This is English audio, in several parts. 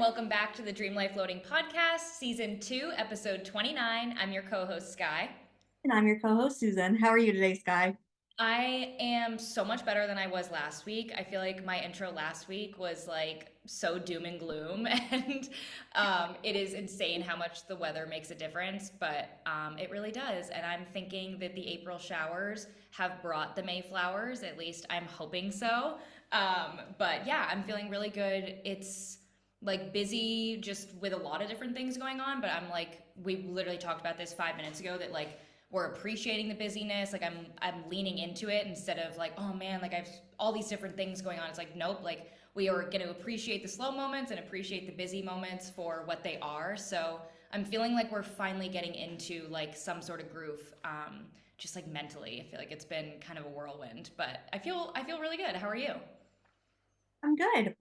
welcome back to the Dream Life Loading Podcast, Season 2, Episode 29. I'm your co-host, Skye. And I'm your co-host, Susan. How are you today, Skye? I am so much better than I was last week. I feel like my intro last week was like so doom and gloom, and it is insane how much the weather makes a difference, but it really does. And I'm thinking that the April showers have brought the Mayflowers, at least I'm hoping so. But yeah, I'm feeling really good. It's like busy just with a lot of different things going on, but I'm like, we literally talked about this 5 minutes ago that like we're appreciating the busyness. Like I'm leaning into it instead of like, oh man, like I've all these different things going on. It's like, nope, like we are going to appreciate the slow moments and appreciate the busy moments for what they are. So I'm feeling like we're finally getting into like some sort of groove. Just like mentally, I feel like it's been kind of a whirlwind, but I feel really good. How are you? I'm good.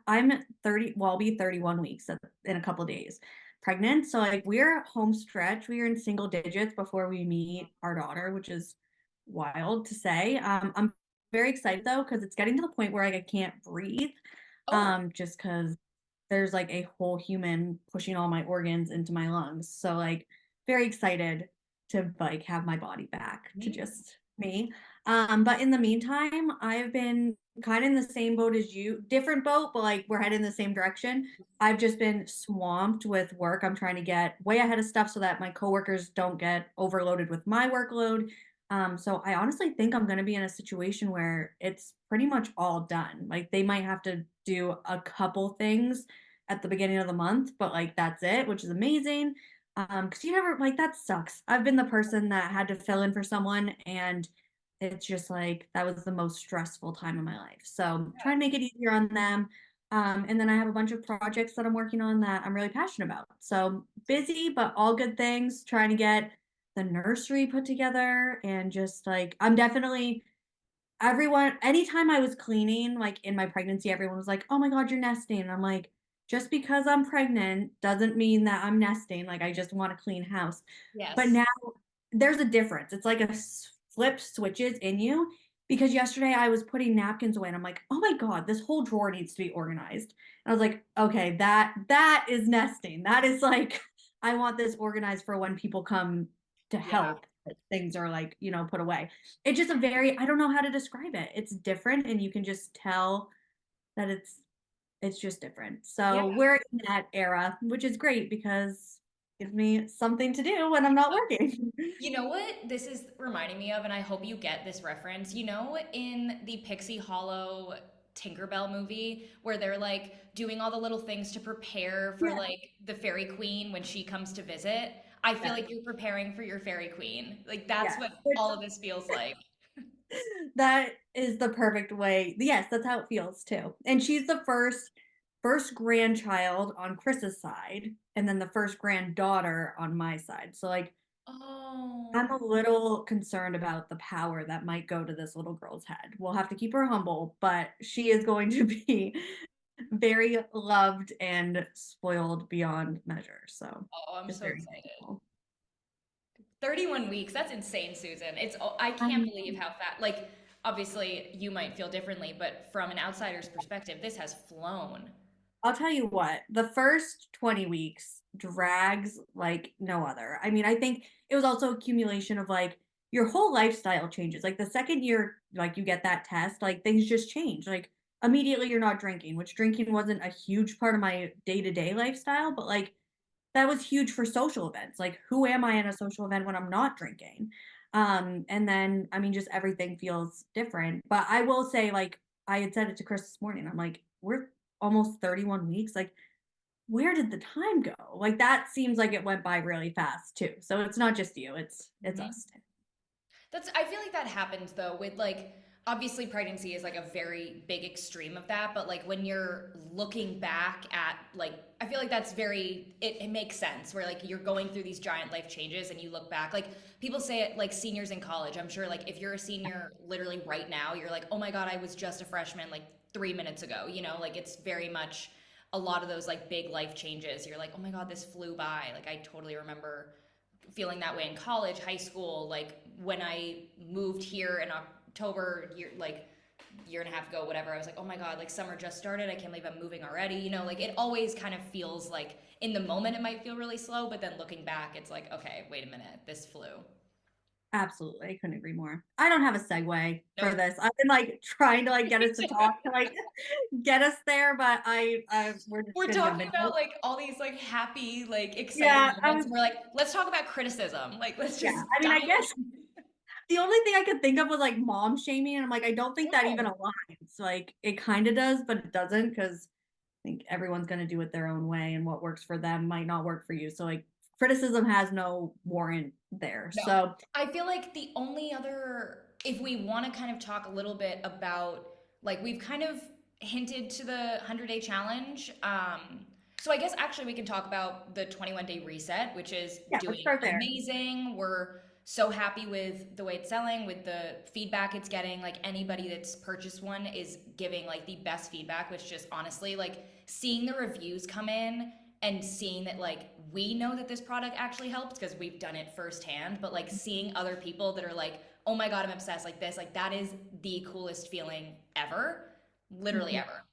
I'm 30, well, I'll be 31 weeks in a couple of days pregnant. So like we're home stretch. We are in single digits before we meet our daughter, which is wild to say. I'm very excited though, because it's getting to the point where like I can't breathe. Oh, Just because there's like a whole human pushing all my organs into my lungs. So like very excited to like have my body back to just me. But in the meantime, I've been kind of in the same boat as you, different boat, but like we're heading in the same direction. I've just been swamped with work. I'm trying to get way ahead of stuff so that my coworkers don't get overloaded with my workload. So I honestly think I'm going to be in a situation where it's pretty much all done. Like they might have to do a couple things at the beginning of the month, but like that's it, which is amazing. Because you never like that sucks. I've been the person that had to fill in for someone, and it's just like that was the most stressful time of my life. So try and make it easier on them. And then I have a bunch of projects that I'm working on that I'm really passionate about. So busy, but all good things. Trying to get the nursery put together, and just like I'm definitely everyone anytime I was cleaning like in my pregnancy, everyone was like, oh my god, you're nesting, and I'm like, just because I'm pregnant doesn't mean that I'm nesting. Like I just want a clean house. But yes. now there's a difference. It's like a flip switches in you, because yesterday I was putting napkins away and I'm like, oh my god, this whole drawer needs to be organized. And I was like, okay, that is nesting. That is like I want this organized for when people come to Yeah. help, things are like, put away. It's just a very, I don't know how to describe it. It's different, and you can just tell that it's just different. Yeah. So we're in that era, which is great because it gives me something to do when I'm not working. You know what this is reminding me of, and I hope you get this reference. You know, in the Pixie Hollow Tinkerbell movie, where they're like doing all the little things to prepare for Yeah. like the fairy queen when she comes to visit. I feel Yes. like you're preparing for your fairy queen. Like that's Yes. what all of this feels like. That is the perfect way. Yes, that's how it feels too. And she's the first grandchild on Chris's side, and then the first granddaughter on my side. So like I'm Oh, a little concerned about the power that might go to this little girl's head. We'll have to keep her humble, but she is going to be very loved and spoiled beyond measure. So oh, I'm just so very excited. thankful. 31 weeks, that's insane, Susan. I can't Um, believe how fast, like, obviously you might feel differently, but from an outsider's perspective, this has flown. I'll tell you what, the first 20 weeks drags like no other. I mean, I think it was also accumulation of like your whole lifestyle changes. Like the second year, like you get that test, like things just change. Like immediately you're not drinking, which drinking wasn't a huge part of my day-to-day lifestyle, but like that was huge for social events. Like who am I in a social event when I'm not drinking? And then I mean just everything feels different. But I will say, like I had said it to Chris this morning, I'm like, we're almost 31 weeks. Like, where did the time go? Like that seems like it went by really fast too. So it's not just you, it's Mhm. us too. I feel like that happens though with like obviously pregnancy is like a very big extreme of that, but like when you're looking back at like I feel like that's it makes sense where like you're going through these giant life changes and you look back like people say it like seniors in college. I'm sure like if you're a senior literally right now, you're like, "Oh my God, I was just a freshman like 3 minutes ago." You know, like it's very much a lot of those like big life changes. You're like, "Oh my God, this flew by." Like I totally remember feeling that way in college, high school, like when I moved here in October, year like year and a half ago, whatever, I was like, oh my God, like summer just started. I can't believe I'm moving already. You know, like it always kind of feels like in the moment it might feel really slow, but then looking back, it's like, okay, wait a minute, this flew. Absolutely. I couldn't agree more. I don't have a segue for Nope. this. I've been like trying to like get Me us to too. talk to like get us there, but we're just We're gonna jump talking into about it. like all these like happy, like exciting Yeah, I moments. was And we're like, let's talk about criticism. Like, let's yeah. just I mean, dive I guess in. the only thing I could think of was like mom shaming, and I'm like, I don't think that even No. aligns. Like it kind of does, but it doesn't because I think everyone's gonna do it their own way, and what works for them might not work for you. So like criticism has no warrant there. No. So I feel like the only other, if we want to kind of talk a little bit about, like, we've kind of hinted to the 100-day challenge. So I guess actually we can talk about the 21-day reset, which is yeah, let's doing start there. amazing. We're so happy with the way it's selling, with the feedback it's getting. Like, anybody that's purchased one is giving like the best feedback, which just honestly, like, seeing the reviews come in and seeing that like we know that this product actually helps because we've done it firsthand, but like seeing other people that are like, oh my God, I'm obsessed, like this, like that is the coolest feeling ever, literally Mhm. ever.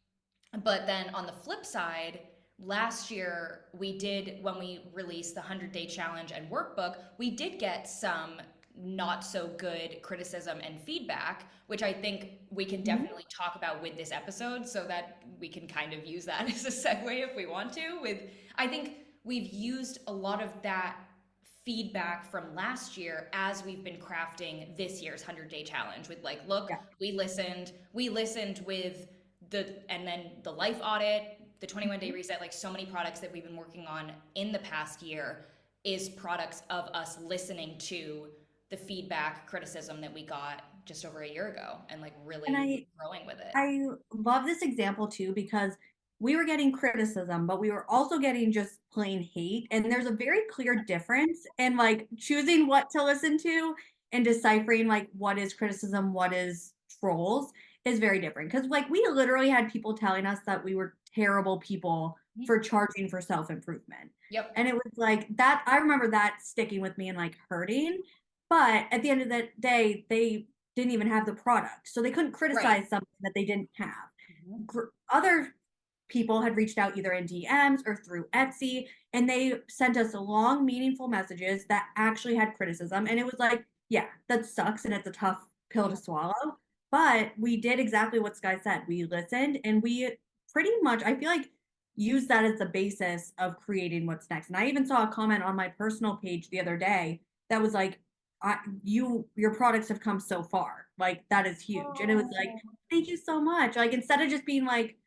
But then on the flip side, last year we did, when we released the 100-day challenge and workbook, we did get some not so good criticism and feedback, which I think we can Mhm. definitely talk about with this episode so that we can kind of use that as a segue if we want to. With, I think we've used a lot of that feedback from last year as we've been crafting this year's 100-day challenge with like, look, Yeah. we listened with and then the life audit, the 21-day reset, like so many products that we've been working on in the past year is products of us listening to the feedback, criticism that we got just over a year ago and like And really I growing with it. I love this example too because we were getting criticism, but we were also getting just plain hate. And there's a very clear difference in like choosing what to listen to and deciphering like what is criticism, what is trolls is very different. Because like we literally had people telling us that we were terrible people for charging for self improvement. Yep. And it was like that. I remember that sticking with me and like hurting. But at the end of the day, they didn't even have the product. So they couldn't Right. criticize something that they didn't have. Mhm. Other people had reached out either in DMs or through Etsy, and they sent us long, meaningful messages that actually had criticism. And it was like, yeah, that sucks and it's a tough pill to Yeah. swallow. But we did exactly what Skye said. We listened and we pretty much, I feel like, used that as the basis of creating what's next. And I even saw a comment on my personal page the other day that was like, your products have come so far. Like that is huge. And it was like, Oh, thank you so much. Like instead of just being like,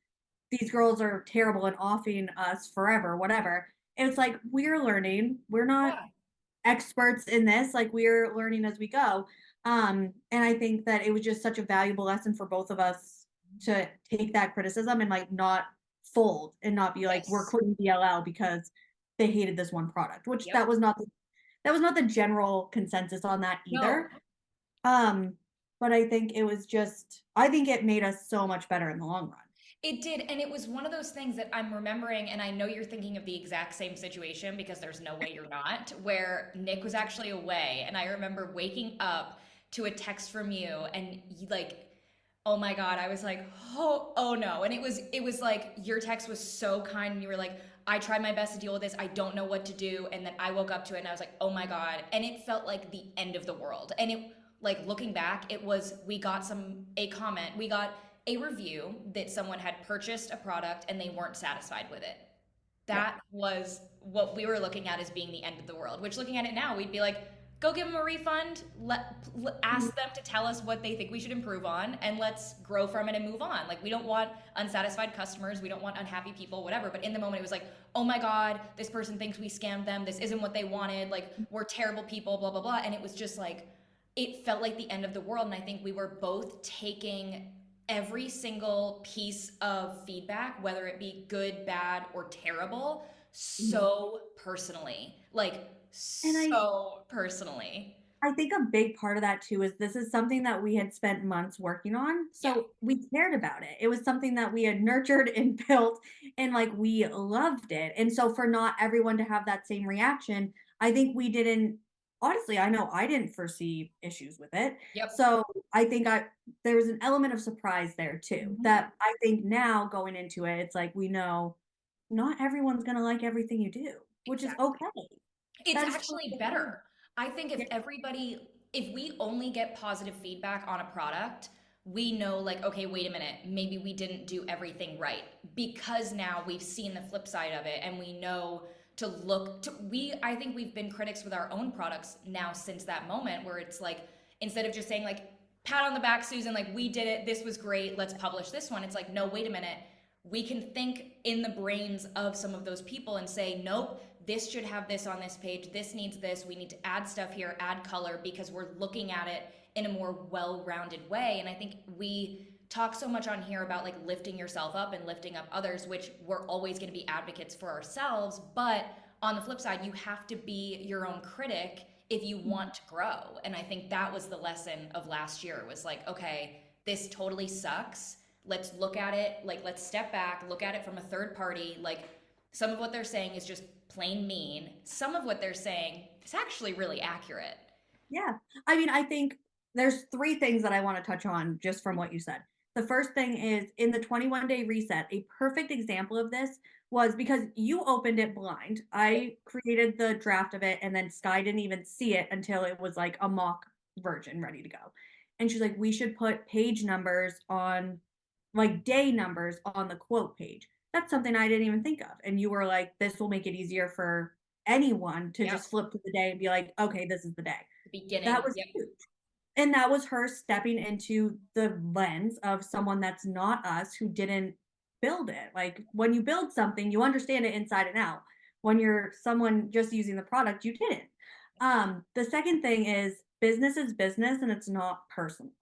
these girls are terrible and offing us forever, whatever. It's like we're learning. We're not yeah. experts in this. Like we're learning as we go. And I think that it was just such a valuable lesson for both of us to take that criticism and like not fold and not be like we're Yes. quitting DLL because they hated this one product, which Yep. that was not the general consensus on that either. No. Um, but I think it was just I think it made us so much better in the long run. It did. And it was one of those things that I'm remembering. And I know you're thinking of the exact same situation because there's no way you're not, where Nick was actually away. And I remember waking up to a text from you and you like, oh my God, I was like, oh no. And it was like your text was so kind and you were like, I tried my best to deal with this. I don't know what to do. And then I woke up to it and I was like, oh my God. And it felt like the end of the world. And it, like, looking back, it was, we got a comment, we got a review that someone had purchased a product and they weren't satisfied with it. Yeah. That was what we were looking at as being the end of the world, which looking at it now, we'd be like, go give them a refund, ask them to tell us what they think we should improve on, and let's grow from it and move on. Like, we don't want unsatisfied customers, we don't want unhappy people, whatever. But in the moment, it was like, oh my God, this person thinks we scammed them, this isn't what they wanted, like, we're terrible people, blah, blah, blah. And it was just like, it felt like the end of the world. And I think we were both taking every single piece of feedback, whether it be good, bad, or terrible, Mhm. so personally. Like, And so personally. I think a big part of that too is this is something that we had spent months working on. Yeah. So we cared about it. It was something that we had nurtured and built and like we loved it. And so for not everyone to have that same reaction, I think we didn't honestly, I know I didn't foresee issues with it. Yep. So I think there was an element of surprise there too. Mhm. That I think now going into it, it's like we know not everyone's gonna like everything you do, which is Exactly. okay. It's That is actually totally okay. better. I think Yeah. if we only get positive feedback on a product, we know like, okay, wait a minute, maybe we didn't do everything right because now we've seen the flip side of it and we know to look to I think we've been critics with our own products now since that moment where it's like instead of just saying like pat on the back Susan like we did it, this was great, let's publish this one. It's like no, wait a minute. We can think in the brains of some of those people and say, nope, this should have this on this page, this needs this, we need to add stuff here, add color, because we're looking at it in a more well-rounded way. And I think we talk so much on here about like lifting yourself up and lifting up others, which we're always going to be advocates for ourselves, but on the flip side, you have to be your own critic if you want to grow. And I think that was the lesson of last year was like, okay, this totally sucks. Let's look at it, like let's step back, look at it from a third party. Like some of what they're saying is just plain mean. Some of what they're saying is actually really accurate. Yeah. I mean, I think there's three things that I want to touch on just from what you said. The first thing is in the 21-day reset, a perfect example of this was because you opened it blind. I created the draft of it and then Skye didn't even see it until it was like a mock version ready to go. And she's like, we should put page numbers on, like day numbers on the quote page. That's something I didn't even think of. And you were like, this will make it easier for anyone to Yep. just flip to the day and be like, okay, this is the day. The That beginning. was Yep. huge. And that was her stepping into the lens of someone that's not us who didn't build it. Like when you build something, you understand it inside and out. When you're someone just using the product, you didn't. The second thing is business and it's not personal.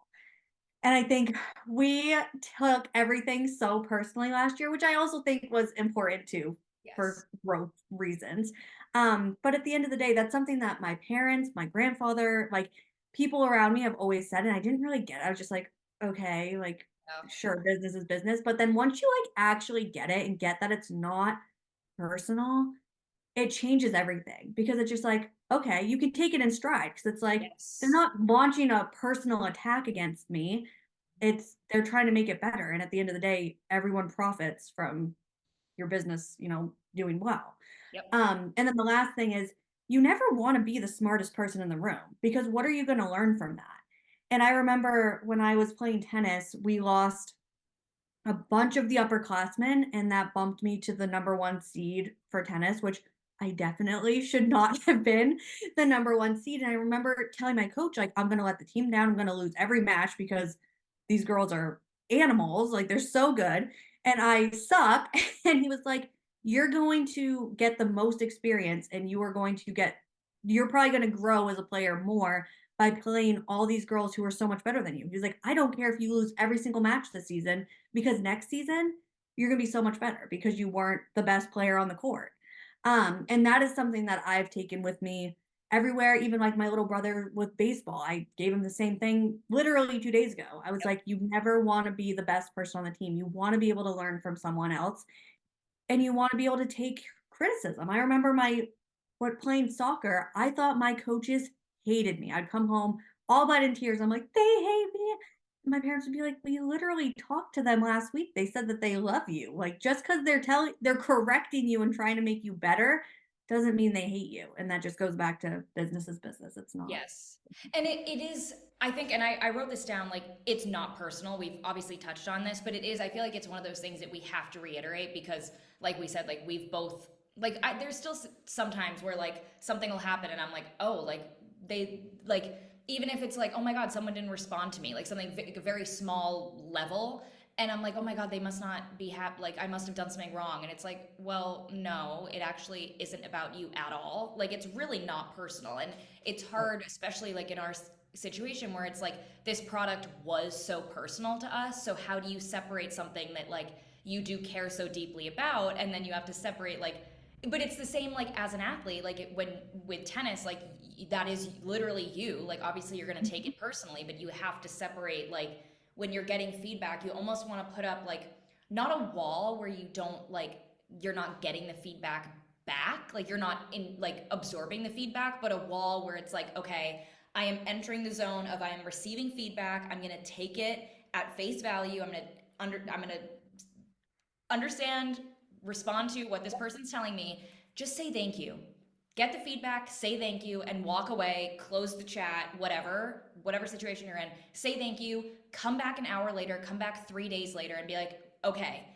And I think we took everything so personally last year, which I also think was important too Yes. for growth reasons. But at the end of the day, that's something that my parents, my grandfather, like people around me have always said, and I didn't really get it. I was just like, okay, like Yep. sure, business is business. But then once you like actually get it and get that it's not personal, it changes everything because it's just like, okay, you can take it in stride because it's like they're Yes. not launching a personal attack against me. It's they're trying to make it better. And at the end of the day, everyone profits from your business, doing well. Yep. And then the last thing is you never want to be the smartest person in the room because what are you going to learn from that? And I remember when I was playing tennis, we lost a bunch of the upperclassmen, and that bumped me to the number one seed for tennis, which I definitely should not have been the number one seed. And I remember telling my coach, like, I'm going to let the team down. I'm going to lose every match because these girls are animals. Like, they're so good. And I suck. And he was like, you're going to get the most experience and you're probably going to grow as a player more by playing all these girls who are so much better than you. He's like, I don't care if you lose every single match this season because next season you're going to be so much better because you weren't the best player on the court. And that is something that I've taken with me everywhere, even like my little brother with baseball. I gave him the same thing literally 2 days ago. I was Yep. like, you never want to be the best person on the team. You want to be able to learn from someone else and you want to be able to take criticism. I remember what playing soccer, I thought my coaches hated me. I'd come home all but in tears. I'm like, they hate me. My parents would be like, we literally talked to them last week. They said that they love you. Like just because they're correcting you and trying to make you better doesn't mean they hate you. And that just goes back to business is business. It's not. Yes. And it is, I think, and I wrote this down, like, it's not personal. We've obviously touched on this, but it is, I feel like it's one of those things that we have to reiterate because, like we said, like, we've both, like, there's still sometimes where, like, something will happen and I'm like, oh, like, even if it's like, oh my God, someone didn't respond to me, like something very small level, and I'm like, oh my God, they must not be happy. Like, I must have done something wrong. And it's like, well, no, it actually isn't about you at all. Like, it's really not personal. And it's hard, especially like in our situation where it's like this product was so personal to us. So, how do you separate something that like you do care so deeply about? And then you have to separate, like, but it's the same like as an athlete, like when with tennis, like that is literally you. Like, obviously, you're going to take it personally, but you have to separate, like, when you're getting feedback, you almost want to put up like not a wall where you don't like you're not getting the feedback back. Like you're not in like absorbing the feedback, but a wall where it's like, okay, I am entering the zone of I am receiving feedback. I'm gonna take it at face value. I'm gonna understand, respond to what this person's telling me. Just say thank you. Get the feedback, say thank you, and walk away, close the chat, whatever situation you're in. Say thank you, come back an hour later, come back 3 days later, and be like, okay,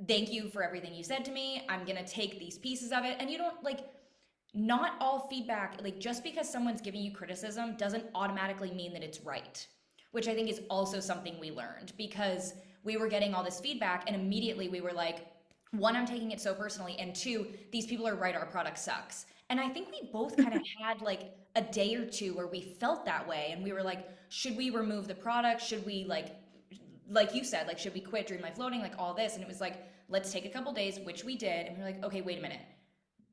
thank you for everything you said to me. I'm gonna take these pieces of it. And you don't like, not all feedback, like just because someone's giving you criticism doesn't automatically mean that it's right, which I think is also something we learned because we were getting all this feedback and immediately we were like, one, I'm taking it so personally, and two, these people are right, our product sucks. And I think we both kind of had like a day or two where we felt that way and we were like, should we remove the product? Should we like you said, like, should we quit Dream Life Floating? Like all this. And it was like, let's take a couple days, which we did. And we were like, okay, wait a minute.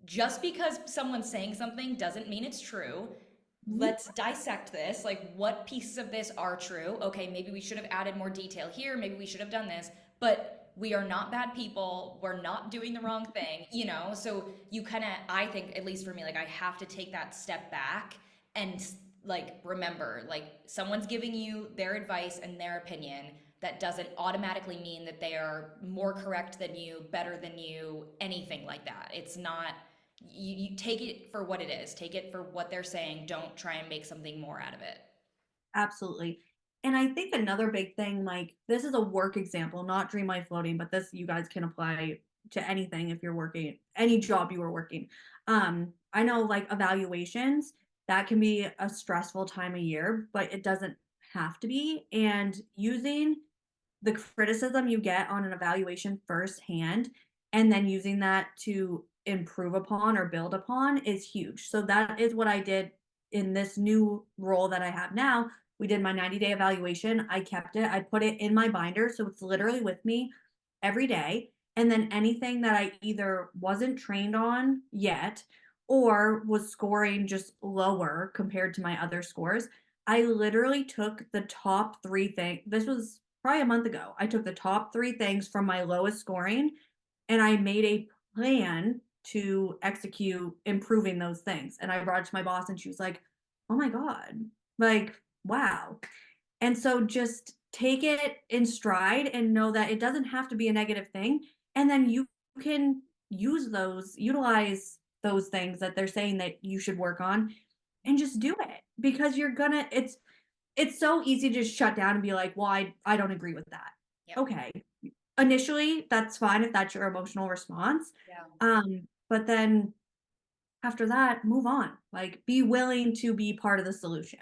Just because someone's saying something doesn't mean it's true. Let's dissect this. Like, what pieces of this are true? Okay, maybe we should have added more detail here. Maybe we should have done this. But we are not bad people. We're not doing the wrong thing, you know? So you kind of, I think, at least for me, like, I have to take that step back and, like, remember, like, someone's giving you their advice and their opinion. That doesn't automatically mean that they are more correct than you, better than you, anything like that. It's not, you take it for what it is, take it for what they're saying, don't try and make something more out of it. Absolutely. And I think another big thing, like this is a work example, not Dream Life Floating, but this you guys can apply to anything if you're working, any job you are working. I know like evaluations, that can be a stressful time of year, but it doesn't have to be. And using the criticism you get on an evaluation firsthand and then using that to improve upon or build upon is huge. So that is what I did in this new role that I have now. We did my 90-day evaluation. I kept it. I put it in my binder. So it's literally with me every day. And then anything that I either wasn't trained on yet or was scoring just lower compared to my other scores, I literally took the top three things. This was probably a month ago. I took the top three things from my lowest scoring and I made a plan to execute improving those things. And I brought it to my boss and she was like, oh my God, like, wow. And so just take it in stride and know that it doesn't have to be a negative thing. And then you can utilize those things that they're saying that you should work on and just do it because it's so easy to just shut down and be like, well, I don't agree with that. Yep. Okay. Initially, that's fine if that's your emotional response. Yeah. But then after that, move on. Like be willing to be part of the solution.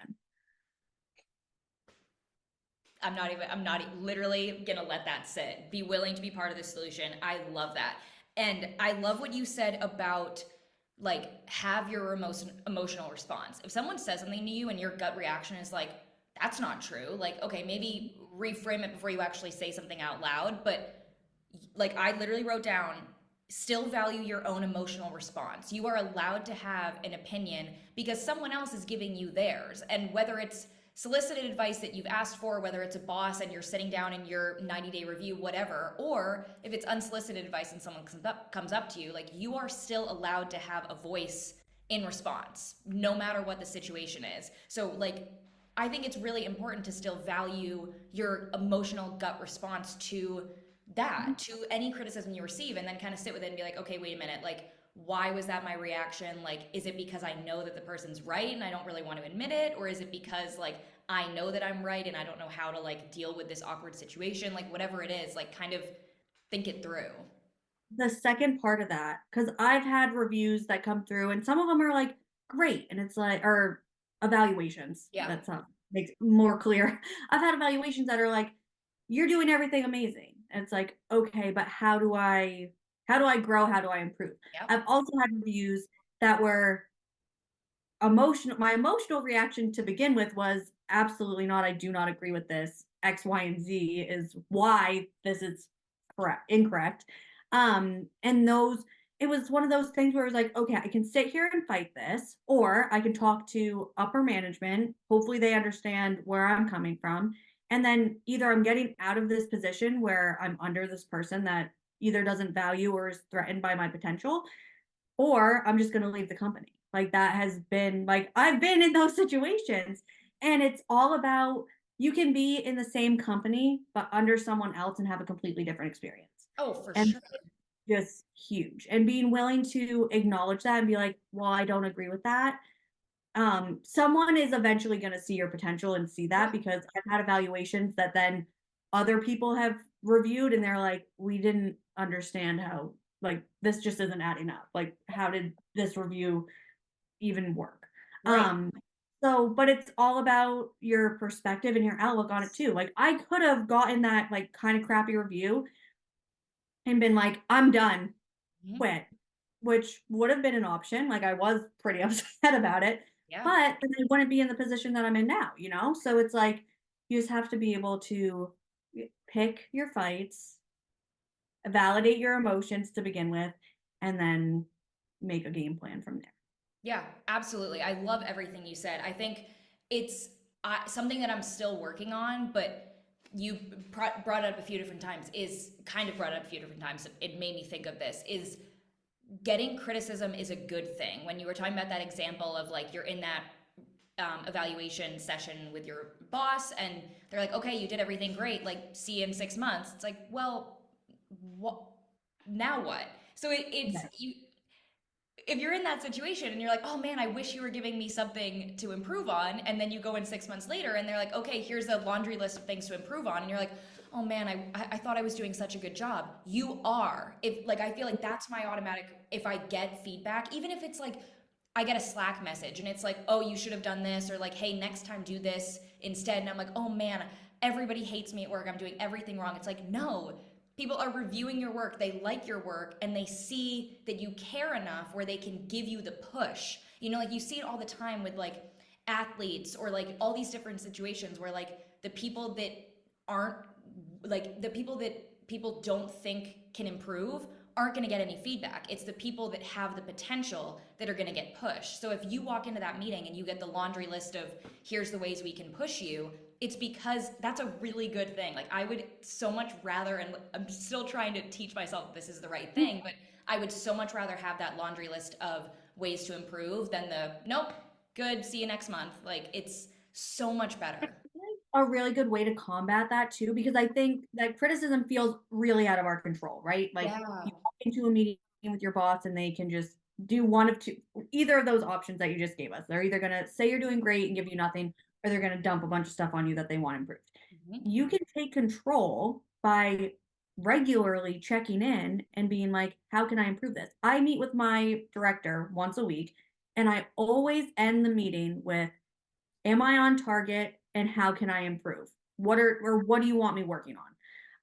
I'm not literally gonna let that sit. Be willing to be part of the solution. I love that. And I love what you said about like have your emotional response. If someone says something to you and your gut reaction is like, that's not true, like, okay, maybe reframe it before you actually say something out loud. But like I literally wrote down, still value your own emotional response. You are allowed to have an opinion because someone else is giving you theirs. And whether it's solicited advice that you've asked for, whether it's a boss and you're sitting down in your 90-day review, whatever, or if it's unsolicited advice and someone comes up to you, like you are still allowed to have a voice in response, no matter what the situation is. So like, I think it's really important to still value your emotional gut response to that, to any criticism you receive, and then kind of sit with it and be like, okay, wait a minute, like, why was that my reaction? Like, is it because I know that the person's right and I don't really want to admit it? Or is it because like I know that I'm right and I don't know how to like deal with this awkward situation? Like whatever it is, like kind of think it through. The second part of that, because I've had reviews that come through and some of them are like great. And it's like, or evaluations. Yeah. That's not makes more clear. I've had evaluations that are like, you're doing everything amazing. And it's like, okay, but how do I grow? How do I improve? Yep. I've also had reviews that were emotional. My emotional reaction to begin with was absolutely not. I do not agree with this. X, Y, and Z is why this is incorrect. And those, it was one of those things where it was like, okay, I can sit here and fight this, or I can talk to upper management. Hopefully they understand where I'm coming from. And then either I'm getting out of this position where I'm under this person that either doesn't value or is threatened by my potential, or I'm just going to leave the company. Like that has been like, I've been in those situations, and it's all about, you can be in the same company, but under someone else and have a completely different experience. Oh, for And sure. just huge. And being willing to acknowledge that and be like, well, I don't agree with that. Someone is eventually going to see your potential and see that, Yeah. because I've had evaluations that then other people have reviewed and they're like, we didn't understand how, like, this just isn't adding up. Like, how did this review even work? Right. Um, so, but it's all about your perspective and your outlook on it too. Like, I could have gotten that like kind of crappy review and been like, I'm done, Mhm. quit, which would have been an option. Like, I was pretty upset about it, Yeah. but then I wouldn't be in the position that I'm in now, you know? So it's like, you just have to be able to pick your fights, validate your emotions to begin with, and then make a game plan from there. Yeah, absolutely. I love everything you said. I think it's something that I'm still working on, but you brought it up a few different times, is kind of brought it up a few different times. It made me think of this, is getting criticism is a good thing. When you were talking about that example of like you're in that evaluation session with your boss and they're like, okay, you did everything great, like see you in 6 months. It's like, well, what now what? So it's Right. you, if you're in that situation and you're like, oh man, I wish you were giving me something to improve on, and then you go in 6 months later and they're like, okay, here's a laundry list of things to improve on, and you're like, oh man, I thought I was doing such a good job. You are. If like I feel like that's my automatic, if I get feedback, even if it's like I get a Slack message and it's like, oh, you should have done this, or like, hey, next time do this instead. And I'm like, oh man, everybody hates me at work. I'm doing everything wrong. It's like, no, people are reviewing your work, they like your work, and they see that you care enough where they can give you the push. You know, like you see it all the time with like athletes or like all these different situations where like the people that aren't, like the people that people don't think can improve aren't going to get any feedback. It's the people that have the potential that are going to get pushed. So if you walk into that meeting and you get the laundry list of here's the ways we can push you, it's because that's a really good thing. Like I would so much rather, and I'm still trying to teach myself this is the right thing, but I would so much rather have that laundry list of ways to improve than the nope, good, see you next month. Like it's so much better. A really good way to combat that too, because I think that criticism feels really out of our control, right? Like, Yeah. you walk into a meeting with your boss and they can just do one of two, either of those options that you just gave us. They're either going to say you're doing great and give you nothing, or they're going to dump a bunch of stuff on you that they want improved. Mhm. You can take control by regularly checking in and being like, how can I improve this? I meet with my director once a week, and I always end the meeting with, am I on target and how can I improve? What do you want me working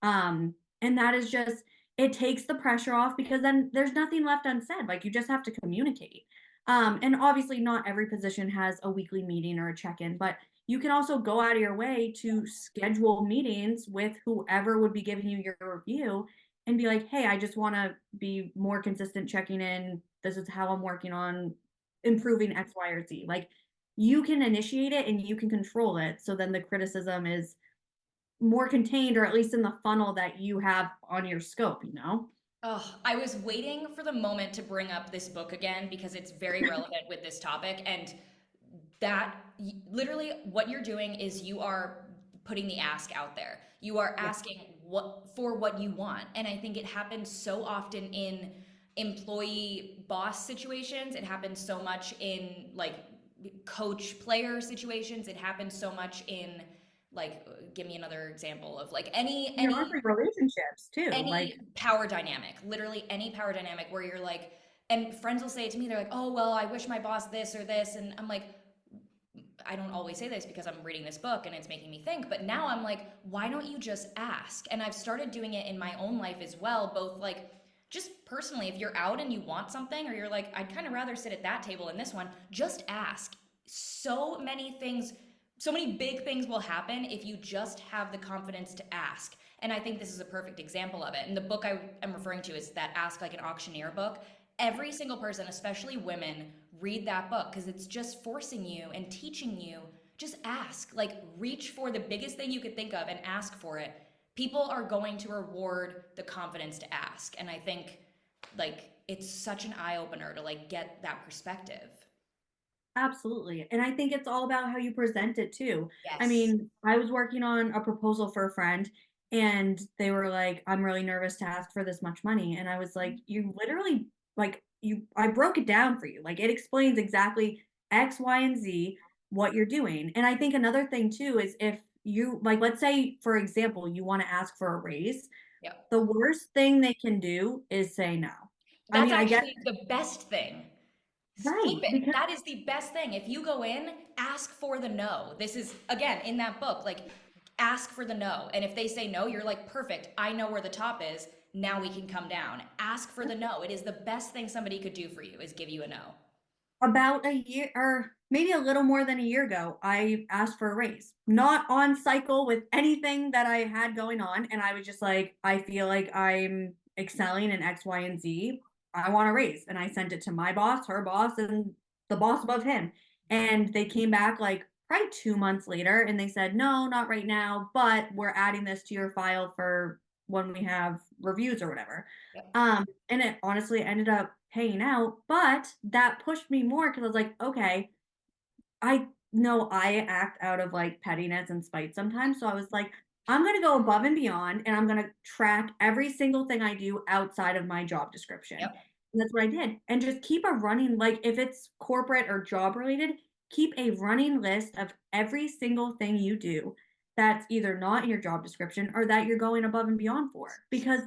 on? And that is just, it takes the pressure off, because then there's nothing left unsaid. Like, you just have to communicate. And obviously not every position has a weekly meeting or a check-in, but you can also go out of your way to schedule meetings with whoever would be giving you your review and be like, hey, I just want to be more consistent checking in. This is how I'm working on improving X, Y, or Z. Like, you can initiate it and you can control it. So then the criticism is more contained, or at least in the funnel that you have on your scope, you know? Oh, I was waiting for the moment to bring up this book again because it's very relevant with this topic. And that literally what you're doing is you are putting the ask out there. You are Yeah. asking what for what you want. And I think it happens so often in employee boss situations. It happens so much in like coach player situations. It happens so much in like give me another example of like Your honestly relationships too. any Like, power dynamic, literally any power dynamic where you're like, and friends will say it to me, they're like, oh, well, I wish my boss this or this. And I'm like, I don't always say this because I'm reading this book and it's making me think, but now I'm like, why don't you just ask? And I've started doing it in my own life as well, both like just personally, if you're out and you want something or you're like, I'd kind of rather sit at that table than this one, just ask. So many things, so many big things will happen if you just have the confidence to ask. And I think this is a perfect example of it. And the book I am referring to is that Ask Like an Auctioneer book. Every single person, especially women, read that book because it's just forcing you and teaching you, just ask. Like, reach for the biggest thing you could think of and ask for it. People are going to reward the confidence to ask. And I think, like, it's such an eye opener to like get that perspective. Absolutely. And I think it's all about how you present it too. I Yes. mean, I was working on a proposal for a friend and they were like, I'm really nervous to ask for this much money. And I was like, you literally, like, I broke it down for you. Like, it explains exactly X, Y, and Z what you're doing. And I think another thing too is if you, like, let's say, for example, you want to ask for a raise, Yep. the worst thing they can do is say no. I That's mean, I get actually the best thing. Flip right it. because That is the best thing. If you go in, ask for the no. This is, again, in that book, like, ask for the no. And if they say no, you're like, perfect. I know where the top is. Now we can come down. Ask for the no. It is the best thing somebody could do for you is give you a no. about a year or maybe a little more than a year ago, I asked for a raise, not on cycle with anything that I had going on. And I was just like, I feel like I'm excelling in X, Y, and Z. I want a raise. And I sent it to my boss, her boss, and the boss above him. And they came back like probably 2 months later and they said, no, not right now, but we're adding this to your file for when we have reviews or whatever. Yep. And it honestly ended up paying out, but that pushed me more because I was like, okay, I know I act out of like pettiness and spite sometimes. So I was like, I'm going to go above and beyond and I'm going to track every single thing I do outside of my job description. Yep. And that's what I did. And just keep a running, like if it's corporate or job related, keep a running list of every single thing you do that's either not in your job description or that you're going above and beyond for, because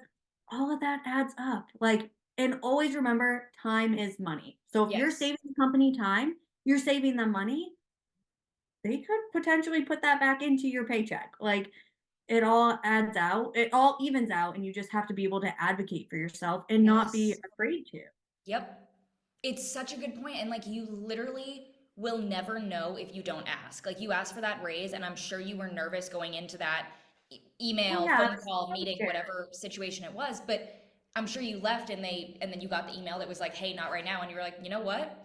all of that adds up. Like, and always remember time is money. So if you're Yes. saving the company time, you're saving them money, they could potentially put that back into your paycheck. Like it all adds out, it all evens out, and you just have to be able to advocate for yourself and not be Yes. afraid to. Yep. It's such a good point. And like you literally will never know if you don't ask. Like you asked for that raise, and I'm sure you were nervous going into that Oh email, yeah, phone that's call, so meeting, scary. whatever situation it was. But I'm sure you left and then you got the email that was like, hey, not right now. And you were like, you know what?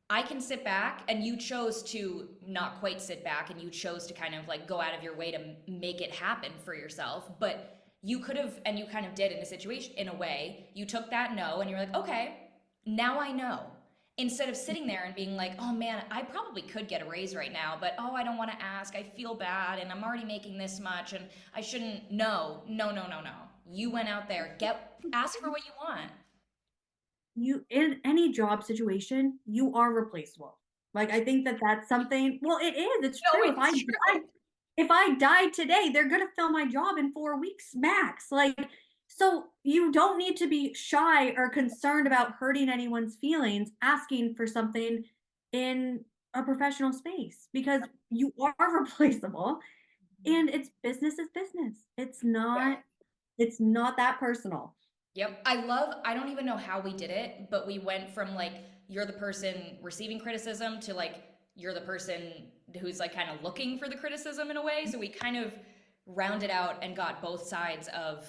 I can sit back, and you chose to not quite sit back, and you chose to kind of like go out of your way to make it happen for yourself. But you could have, and you kind of did in a situation, in a way. You took that no, and you're like, okay, now I know. Instead of sitting there and being like, oh man, I probably could get a raise right now, but oh, I don't want to ask. I feel bad, and I'm already making this much, and I shouldn't. No, no, no, no, no. You went out there, ask for what you want. You in any job situation, you are replaceable. Like I think that that's something. Well, it is. It's No, true. it's true. If I died today, they're gonna fill my job in 4 weeks max. Like, so you don't need to be shy or concerned about hurting anyone's feelings asking for something in a professional space because you are replaceable and it's business is business. Yeah. It's not that personal. Yep. I don't even know how we did it, but we went from like, you're the person receiving criticism to like, you're the person who's like kind of looking for the criticism in a way. So we kind of rounded out and got both sides of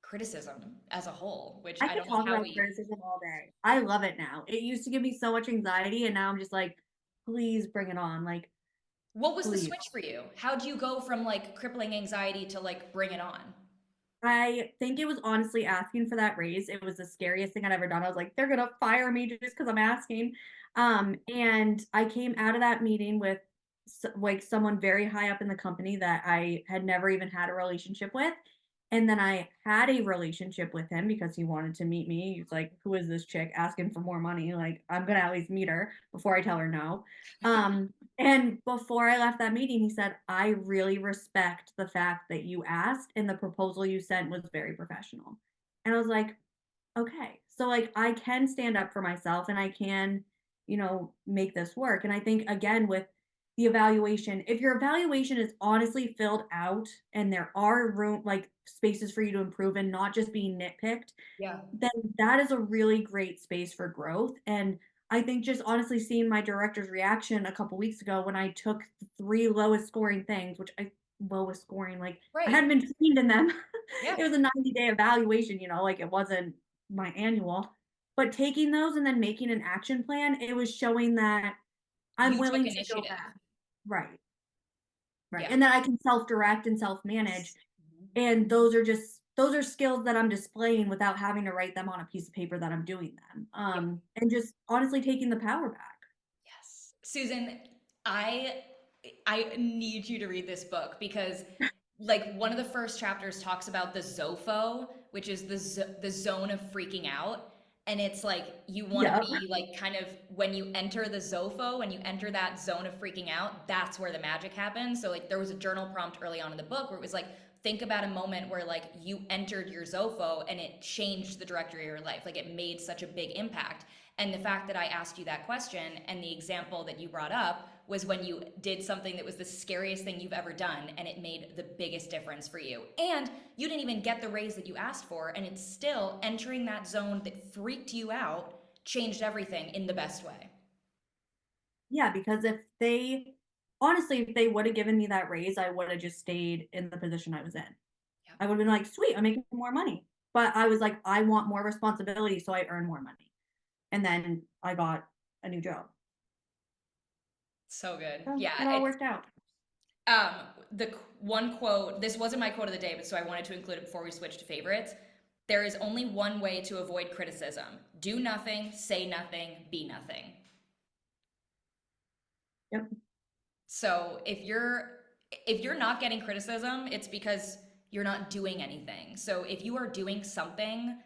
criticism as a whole, which I I could don't know talk how about we, criticism all day. I love it now. It used to give me so much anxiety, and now I'm just like, please bring it on. Like, what was the please. switch for you? How do you go from like crippling anxiety to like bring it on? I think it was honestly asking for that raise. It was the scariest thing I'd ever done. I was like, they're gonna fire me just because I'm asking. And I came out of that meeting with like someone very high up in the company that I had never even had a relationship with. And then I had a relationship with him because he wanted to meet me. He's like, who is this chick asking for more money? Like, I'm gonna at least meet her before I tell her no. And before I left that meeting, he said, I really respect the fact that you asked and the proposal you sent was very professional. And I was like, okay. So like I can stand up for myself and I can, make this work. And I think again with the evaluation, if your evaluation is honestly filled out and there are room like spaces for you to improve and not just being nitpicked, Yeah. then that is a really great space for growth. And I think just honestly seeing my director's reaction a couple weeks ago when I took the three lowest scoring things, which I lowest scoring, like I Right. hadn't been trained in them. Yeah. It was a 90-day evaluation, like it wasn't my annual. But taking those and then making an action plan, it was showing that I'm You took willing to go initiative. back. Right. Right. Yeah. And that I can self-direct and self-manage. Mhm. And those are just those are skills that I'm displaying without having to write them on a piece of paper that I'm doing them. And just honestly taking the power back. Yes. Susan, I I need you to read this book because like one of the first chapters talks about the zofo, which is the zone of freaking out. And it's like you want to Yeah. be like kind of when you enter the zofo, when you enter that zone of freaking out, that's where the magic happens. So like there was a journal prompt early on in the book where it was like think about a moment where like you entered your zofo and it changed the directory of your life. Like it made such a big impact. And the fact that I asked you that question and the example that you brought up was when you did something that was the scariest thing you've ever done and it made the biggest difference for you. And you didn't even get the raise that you asked for, and it's still entering that zone that freaked you out, changed everything in the best way. Yeah, because honestly, if they would have given me that raise, I would have just stayed in the position I was in. Yep. I would have been like, sweet, I'm making more money. But I was like, I want more responsibility, so I earn more money. And then I got a new job. So good. So Yeah, it all it's worked out. um one quote, this wasn't my quote of the day, but so I wanted to include it before we switch to favorites. There is only one way to avoid criticism. Do nothing, say nothing, be nothing. Yep. So if you're not getting criticism, it's because you're not doing anything. So if you are doing something,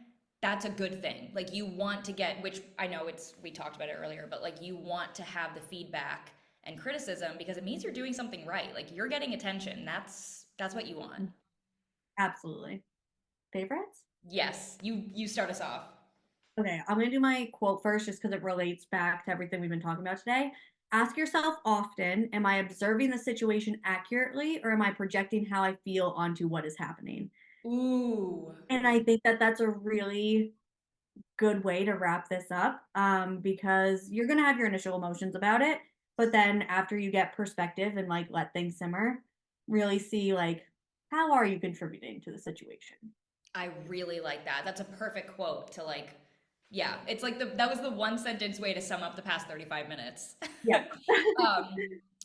that's a good thing. Like you want to get, which I know it's we talked about it earlier, but like you want to have the feedback and criticism because it means you're doing something right. Like you're getting attention. That's what you want. Absolutely. Favorites? Yes, you start us off. Okay, I'm going to do my quote first just because it relates back to everything we've been talking about today. Ask yourself often, am I observing the situation accurately or am I projecting how I feel onto what is happening? Ooh. And I think that that's a really good way to wrap this up, because you're going to have your initial emotions about it, but then after you get perspective and like let things simmer, really see like how are you contributing to the situation. I really like that. That's a perfect quote to like, yeah, it's like that was the one sentence way to sum up the past 35 minutes. Yeah.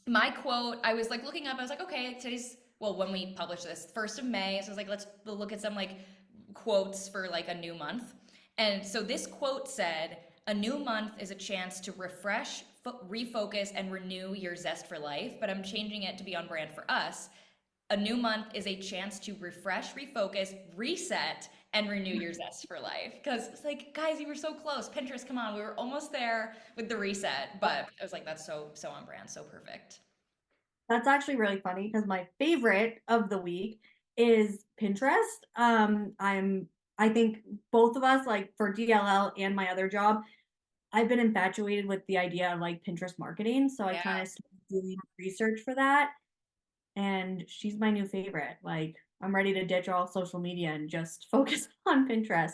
My quote, I was like looking up, I was like, okay, today's, well, when we publish this, 1st of May. So I was like, let's look at some like quotes for like a new month. And so this quote said, a new month is a chance to refresh, refocus, and renew your zest for life. But I'm changing it to be on brand for us. A new month is a chance to refresh, refocus, reset, and renew your zest for life. Because it's like, guys, you were so close. Pinterest, come on, we were almost there with the reset. But I was like, that's so on brand, so perfect. That's actually really funny because my favorite of the week is Pinterest. I think both of us, like for DLL and my other job, I've been infatuated with the idea of like Pinterest marketing. So I Yeah. kind of started doing research for that. And she's my new favorite. Like I'm ready to ditch all social media and just focus on Pinterest.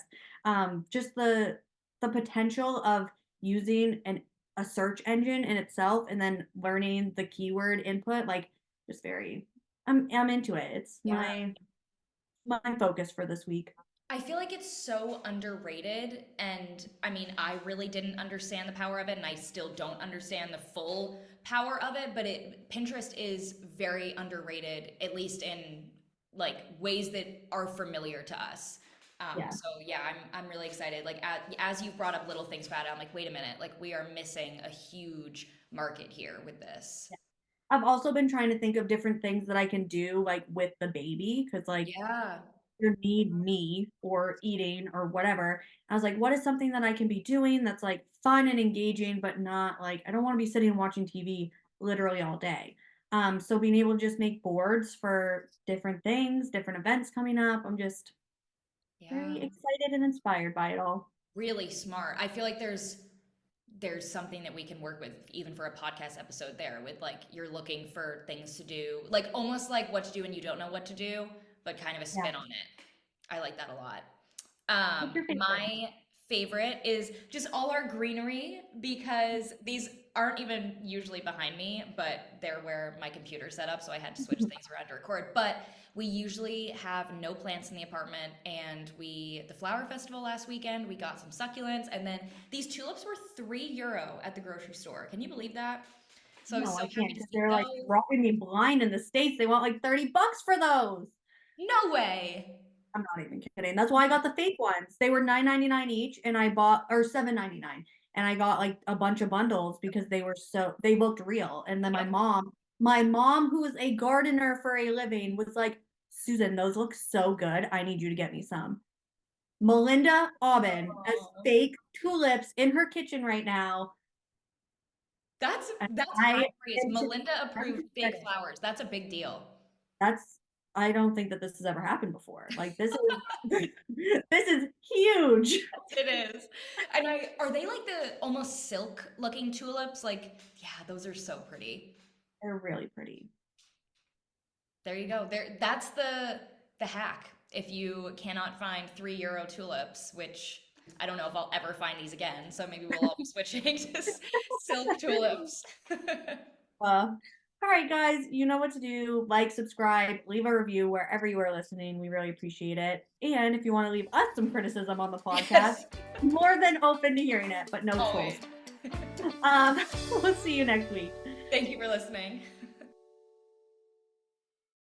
Just the potential of using a search engine in itself and then learning the keyword input, like just very I'm into it. It's Yeah. my focus for this week. I feel like it's so underrated. And I mean, I really didn't understand the power of it, and I still don't understand the full power of it. But Pinterest is very underrated, at least in like ways that are familiar to us. Yeah. So yeah, I'm really excited. Like as you brought up little things about it, I'm like, wait a minute, like we are missing a huge market here with this. I've also been trying to think of different things that I can do like with the baby because like Yeah. you need me or eating or whatever. I was like, what is something that I can be doing that's like fun and engaging, but not like I don't want to be sitting and watching TV literally all day. So being able to just make boards for different things, different events coming up, I'm just very Yeah. excited and inspired by it all. Really smart. I feel like there's something that we can work with even for a podcast episode there with like you're looking for things to do, like almost like what to do and you don't know what to do, but kind of a Yeah. spin on it. I like that a lot. What's your favorite? My favorite is just all our greenery because these aren't even usually behind me, but they're where my computer's set up, so I had to switch things around to record. But we usually have no plants in the apartment, and the flower festival last weekend, we got some succulents, and then these tulips were €3 at the grocery store. Can you believe that? So I was No, so I happy can't to because see they're like those. robbing me blind in the States. They want like $30 for those. No way. I'm not even kidding. That's why I got the fake ones. They were $9.99 each, and I bought, or $7.99, and I got like a bunch of bundles because they looked real. And then Yep. my mom, who is a gardener for a living, was like, Susan, those look so good. I need you to get me some. Melinda Aubin has Oh, fake tulips in her kitchen right now. And that's high I praise. am to Melinda I'm to approved fake credit. flowers. That's a big deal. That's I don't think that this has ever happened before. Like this is this is huge. It is. And are they like the almost silk looking tulips? Like, yeah, those are so pretty. They're really pretty. There you go. That's the hack. If you cannot find €3 tulips, which I don't know if I'll ever find these again, so maybe we'll all be switching to silk tulips. All right, guys, you know what to do. Like, subscribe, leave a review wherever you are listening. We really appreciate it. And if you want to leave us some criticism on the podcast, Yes, more than open to hearing it, but no always. trolls. We'll see you next week. Thank you for listening.